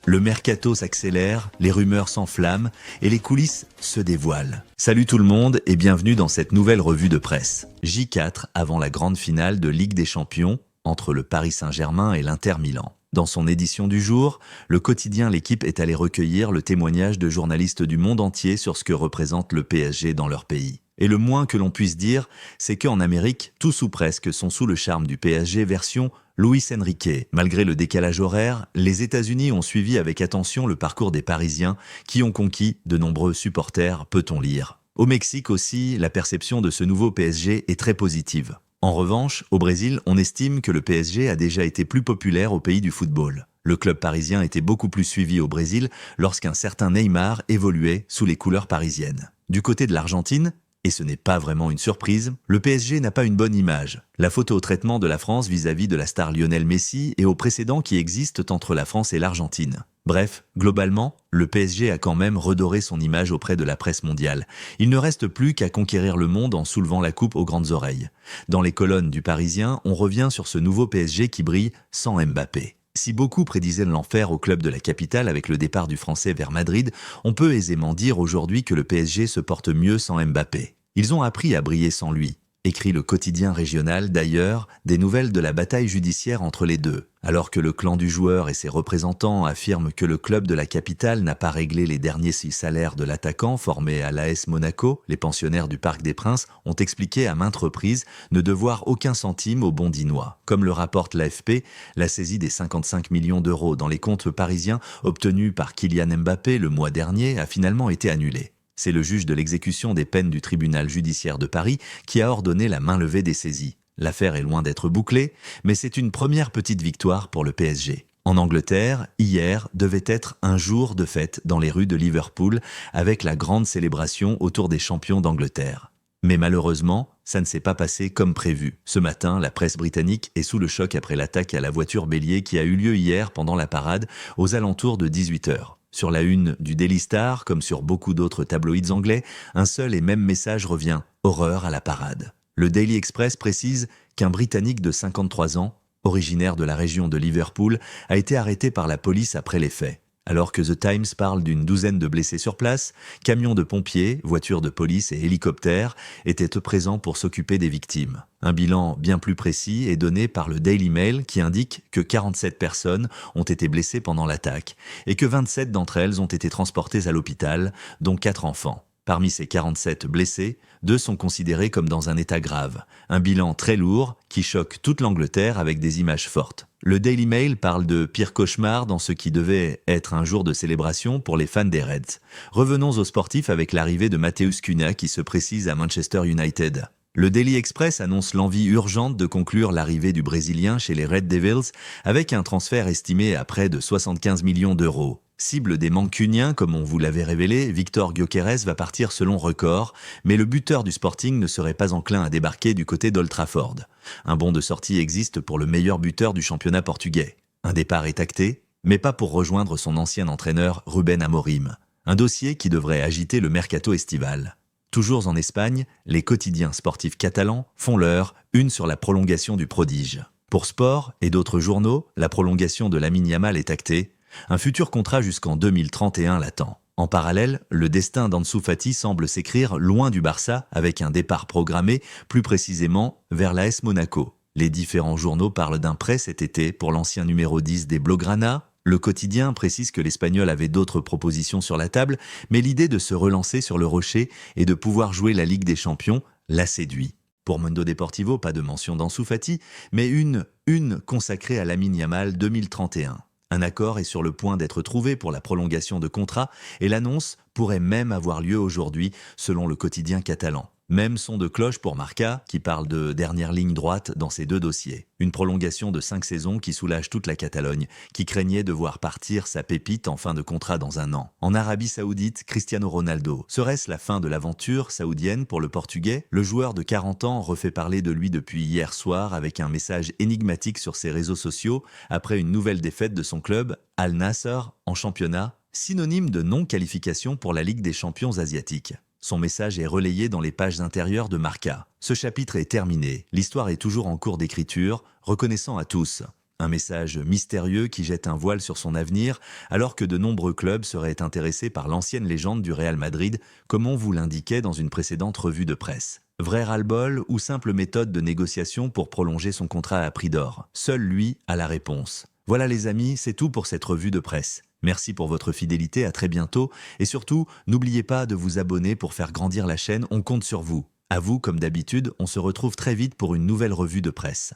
Le mercato s'accélère, les rumeurs s'enflamment et les coulisses se dévoilent. Salut tout le monde et bienvenue dans cette nouvelle revue de presse. J4 avant la grande finale de Ligue des Champions entre le Paris Saint-Germain et l'Inter Milan. Dans son édition du jour, le quotidien L'Équipe est allé recueillir le témoignage de journalistes du monde entier sur ce que représente le PSG dans leur pays. Et le moins que l'on puisse dire, c'est qu'en Amérique, tous ou presque sont sous le charme du PSG version Luis Enrique. Malgré le décalage horaire, les États-Unis ont suivi avec attention le parcours des Parisiens qui ont conquis de nombreux supporters, peut-on lire. Au Mexique aussi, la perception de ce nouveau PSG est très positive. En revanche, au Brésil, on estime que le PSG a déjà été plus populaire au pays du football. Le club parisien était beaucoup plus suivi au Brésil lorsqu'un certain Neymar évoluait sous les couleurs parisiennes. Du côté de l'Argentine, et ce n'est pas vraiment une surprise, le PSG n'a pas une bonne image. La faute au traitement de la France vis-à-vis de la star Lionel Messi et aux précédents qui existent entre la France et l'Argentine. Bref, globalement, le PSG a quand même redoré son image auprès de la presse mondiale. Il ne reste plus qu'à conquérir le monde en soulevant la coupe aux grandes oreilles. Dans les colonnes du Parisien, on revient sur ce nouveau PSG qui brille sans Mbappé. Si beaucoup prédisaient l'enfer au club de la capitale avec le départ du Français vers Madrid, on peut aisément dire aujourd'hui que le PSG se porte mieux sans Mbappé. Ils ont appris à briller sans lui, écrit le quotidien régional d'ailleurs, des nouvelles de la bataille judiciaire entre les deux. Alors que le clan du joueur et ses représentants affirment que le club de la capitale n'a pas réglé les derniers 6 salaires de l'attaquant formé à l'AS Monaco, les pensionnaires du Parc des Princes ont expliqué à maintes reprises ne devoir aucun centime aux Bondinois. Comme le rapporte l'AFP, la saisie des 55 millions d'euros dans les comptes parisiens obtenus par Kylian Mbappé le mois dernier a finalement été annulée. C'est le juge de l'exécution des peines du tribunal judiciaire de Paris qui a ordonné la mainlevée des saisies. L'affaire est loin d'être bouclée, mais c'est une première petite victoire pour le PSG. En Angleterre, hier devait être un jour de fête dans les rues de Liverpool avec la grande célébration autour des champions d'Angleterre. Mais malheureusement, ça ne s'est pas passé comme prévu. Ce matin, la presse britannique est sous le choc après l'attaque à la voiture bélier qui a eu lieu hier pendant la parade aux alentours de 18h. Sur la une du Daily Star, comme sur beaucoup d'autres tabloïds anglais, un seul et même message revient « Horreur à la parade ». Le Daily Express précise qu'un Britannique de 53 ans, originaire de la région de Liverpool, a été arrêté par la police après les faits. Alors que The Times parle d'une douzaine de blessés sur place, camions de pompiers, voitures de police et hélicoptères étaient présents pour s'occuper des victimes. Un bilan bien plus précis est donné par le Daily Mail qui indique que 47 personnes ont été blessées pendant l'attaque et que 27 d'entre elles ont été transportées à l'hôpital, dont 4 enfants. Parmi ces 47 blessés, 2 sont considérés comme dans un état grave. Un bilan très lourd qui choque toute l'Angleterre avec des images fortes. Le Daily Mail parle de pire cauchemar dans ce qui devait être un jour de célébration pour les fans des Reds. Revenons aux sportifs avec l'arrivée de Matheus Cunha qui se précise à Manchester United. Le Daily Express annonce l'envie urgente de conclure l'arrivée du Brésilien chez les Red Devils avec un transfert estimé à près de 75 millions d'euros. Cible des Mancuniens, comme on vous l'avait révélé, Victor Gyökeres va partir selon record, mais le buteur du Sporting ne serait pas enclin à débarquer du côté d'Old Trafford. Un bon de sortie existe pour le meilleur buteur du championnat portugais. Un départ est acté, mais pas pour rejoindre son ancien entraîneur Ruben Amorim. Un dossier qui devrait agiter le mercato estival. Toujours en Espagne, les quotidiens sportifs catalans font leur une sur la prolongation du prodige. Pour Sport et d'autres journaux, la prolongation de Lamine Yamal est actée. Un futur contrat jusqu'en 2031 l'attend. En parallèle, le destin d'Ansu Fati semble s'écrire loin du Barça avec un départ programmé, plus précisément vers l'AS Monaco. Les différents journaux parlent d'un prêt cet été pour l'ancien numéro 10 des Blaugrana. Le quotidien précise que l'Espagnol avait d'autres propositions sur la table, mais l'idée de se relancer sur le rocher et de pouvoir jouer la Ligue des Champions l'a séduit. Pour Mundo Deportivo, pas de mention d'Ansu Fati, mais une consacrée à Lamine Yamal 2031. Un accord est sur le point d'être trouvé pour la prolongation de contrat et l'annonce pourrait même avoir lieu aujourd'hui, selon le quotidien catalan. Même son de cloche pour Marca, qui parle de dernière ligne droite dans ces 2 dossiers. Une prolongation de 5 saisons qui soulage toute la Catalogne, qui craignait de voir partir sa pépite en fin de contrat dans 1 an. En Arabie Saoudite, Cristiano Ronaldo. Serait-ce la fin de l'aventure saoudienne pour le Portugais ? Le joueur de 40 ans refait parler de lui depuis hier soir avec un message énigmatique sur ses réseaux sociaux après une nouvelle défaite de son club, Al Nassr, en championnat, synonyme de non-qualification pour la Ligue des champions asiatiques. Son message est relayé dans les pages intérieures de Marca. Ce chapitre est terminé. L'histoire est toujours en cours d'écriture, reconnaissant à tous Un message mystérieux qui jette un voile sur son avenir, alors que de nombreux clubs seraient intéressés par l'ancienne légende du Real Madrid, comme on vous l'indiquait dans une précédente revue de presse. Vrai ras-le-bol ou simple méthode de négociation pour prolonger son contrat à prix d'or? Seul lui a la réponse. Voilà les amis, c'est tout pour cette revue de presse. Merci pour votre fidélité, à très bientôt. Et surtout, n'oubliez pas de vous abonner pour faire grandir la chaîne, on compte sur vous. À vous, comme d'habitude, on se retrouve très vite pour une nouvelle revue de presse.